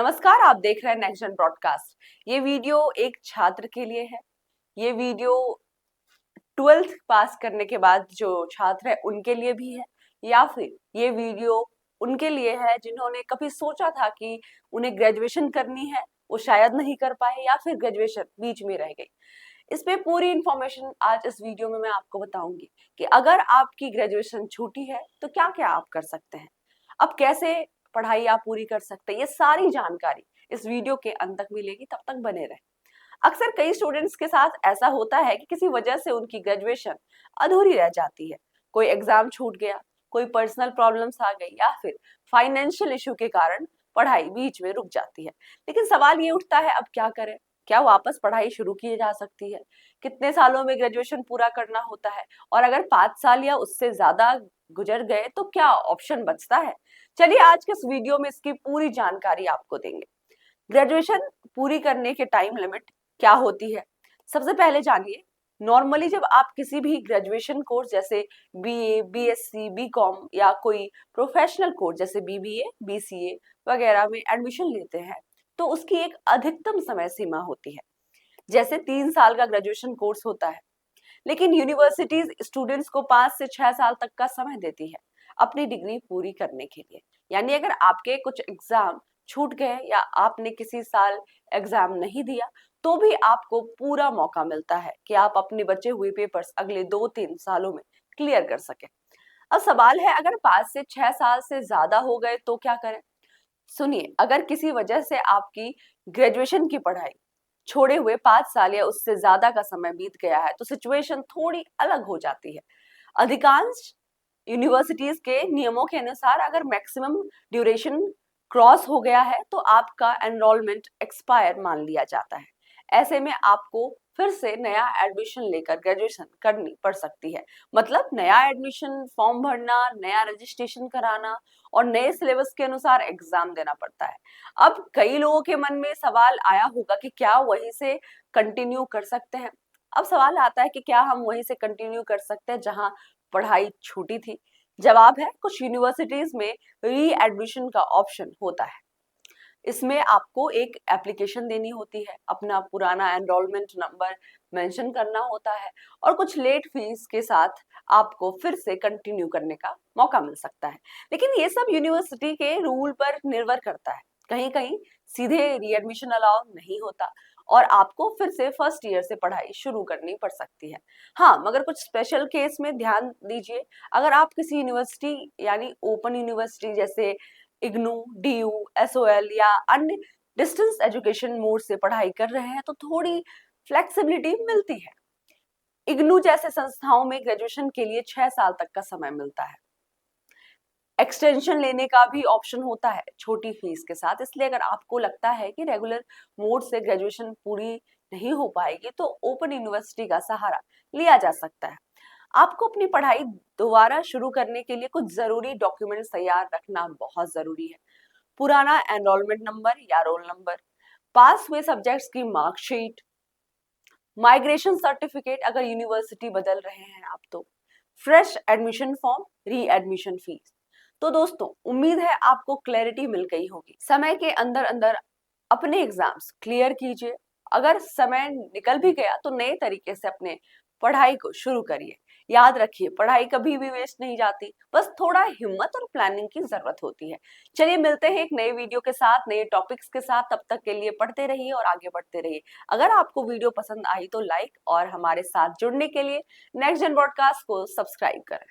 नमस्कार, आप देख रहे हैं नेक्स्ट जन ब्रॉडकास्ट। ये वीडियो एक छात्र के लिए है। ये वीडियो 12th पास करने के बाद जो छात्र है उनके लिए भी है, या फिर ये वीडियो उनके लिए है जिन्होंने कभी सोचा था कि उन्हें ग्रेजुएशन करनी है, वो शायद नहीं कर पाए या फिर ग्रेजुएशन बीच में रह गई। इस पे पूरी इंफॉर्मेशन आज इस वीडियो में मैं आपको बताऊंगी कि अगर आपकी ग्रेजुएशन छूटी है तो क्या क्या आप कर सकते हैं, अब कैसे पढ़ाई आप पूरी कर सकते हैं। ये सारी जानकारी इस वीडियो के अंत तक मिलेगी, तब तक बने रहे। अक्सर कई स्टूडेंट्स के साथ ऐसा होता है कि किसी वजह से उनकी ग्रेजुएशन अधूरी रह जाती है। कोई एग्जाम छूट गया, कोई पर्सनल प्रॉब्लम्स आ गई या फिर फाइनेंशियल इशू के कारण पढ़ाई बीच में रुक जाती है। लेकिन सवाल ये उठता है, अब क्या करें? क्या वापस पढ़ाई शुरू की जा सकती है? कितने सालों में ग्रेजुएशन पूरा करना होता है? और अगर 5 साल या उससे ज्यादा गुजर गए तो क्या ऑप्शन बचता है? चलिए आज के इस वीडियो में इसकी पूरी जानकारी आपको देंगे। ग्रेजुएशन पूरी करने के टाइम लिमिट क्या होती है, सबसे पहले जानिए। नॉर्मली जब आप किसी भी ग्रेजुएशन कोर्स जैसे बीए, बीएससी, बीकॉम या कोई प्रोफेशनल कोर्स जैसे बीबीए, बीसीए वगैरह में एडमिशन लेते हैं तो उसकी एक अधिकतम समय सीमा होती है। जैसे 3 साल का ग्रेजुएशन कोर्स होता है, लेकिन यूनिवर्सिटीज स्टूडेंट्स को 5 से 6 साल तक का समय देती है अपनी डिग्री पूरी करने के लिए। यानी अगर आपके कुछ एग्जाम छूट गए या आपने किसी साल एग्जाम नहीं दिया तो भी आपको पूरा मौका मिलता है कि आप अपने बचे हुए पेपर्स अगले 2-3 सालों में क्लियर कर सके। अब सवाल है, अगर 5 से 6 साल से ज्यादा हो गए तो क्या करें? सुनिए, अगर किसी वजह से आपकी ग्रेजुएशन की पढ़ाई छोड़े हुए 5 साल या उससे ज्यादा का समय बीत गया है तो सिचुएशन थोड़ी अलग हो जाती है। अधिकांश यूनिवर्सिटीज के नियमों के अनुसार अगर मैक्सिमम ड्यूरेशन क्रॉस हो गया है तो आपका एनरोलमेंट एक्सपायर मान लिया जाता है। ऐसे में आपको फिर से नया एडमिशन लेकर ग्रेजुएशन करनी पड़ सकती है। मतलब नया एडमिशन फॉर्म भरना, नया रजिस्ट्रेशन कराना और नए सिलेबस के अनुसार एग्जाम देना पड़ता है। अब कई लोगों के मन में सवाल आया होगा कि क्या वहीं से कंटिन्यू कर सकते हैं। अब सवाल आता है कि क्या हम वहीं से कंटिन्यू कर सकते हैं जहां पढ़ाई छूटी थी? जवाब है, कुछ यूनिवर्सिटीज में री एडमिशन का ऑप्शन होता है। इसमें आपको एक एप्लीकेशन देनी होती है, अपना पुराना एनरोलमेंट नंबर मेंशन करना होता है और कुछ लेट फीस के साथ आपको फिर से कंटिन्यू करने का मौका मिल सकता है। लेकिन ये सब यूनिवर्सिटी के रूल पर निर्भर करता है। कहीं कहीं सीधे रीएडमिशन अलाउ नहीं होता और आपको फिर से फर्स्ट ईयर से पढ़ाई शुरू करनी पड़ सकती है। हाँ, मगर कुछ स्पेशल केस में ध्यान दीजिए। अगर आप किसी यूनिवर्सिटी यानी ओपन यूनिवर्सिटी जैसे इग्नू, डीयू, एसओएल या अन्य डिस्टेंस एजुकेशन मोड से पढ़ाई कर रहे हैं तो थोड़ी फ्लेक्सिबिलिटी मिलती है। इग्नू जैसे संस्थाओं में ग्रेजुएशन के लिए 6 साल तक का समय मिलता है। एक्सटेंशन लेने का भी ऑप्शन होता है छोटी फीस के साथ। इसलिए अगर आपको लगता है कि रेगुलर मोड से ग्रेजुएशन पूरी नहीं हो पाएगी तो ओपन यूनिवर्सिटी का सहारा लिया जा सकता है। आपको अपनी पढ़ाई दोबारा शुरू करने के लिए कुछ जरूरी डॉक्यूमेंट्स तैयार रखना बहुत जरूरी है। पुराना एनरोलमेंट नंबर या रोल नंबर, पास हुए सब्जेक्ट्स की मार्कशीट, माइग्रेशन सर्टिफिकेट अगर यूनिवर्सिटी बदल रहे हैं आप तो, फ्रेश एडमिशन फॉर्म, री एडमिशन फीस। तो दोस्तों, उम्मीद है आपको क्लैरिटी मिल गई होगी। समय के अंदर अंदर अपने एग्जाम्स क्लियर कीजिए। अगर समय निकल भी गया तो नए तरीके से अपने पढ़ाई को शुरू करिए। याद रखिए, पढ़ाई कभी भी वेस्ट नहीं जाती, बस थोड़ा हिम्मत और प्लानिंग की जरूरत होती है। चलिए मिलते हैं एक नए वीडियो के साथ, नए टॉपिक्स के साथ। तब तक के लिए पढ़ते रहिए और आगे बढ़ते रहिए। अगर आपको वीडियो पसंद आई तो लाइक और हमारे साथ जुड़ने के लिए नेक्स्ट जन ब्रॉडकास्ट को सब्सक्राइब करें।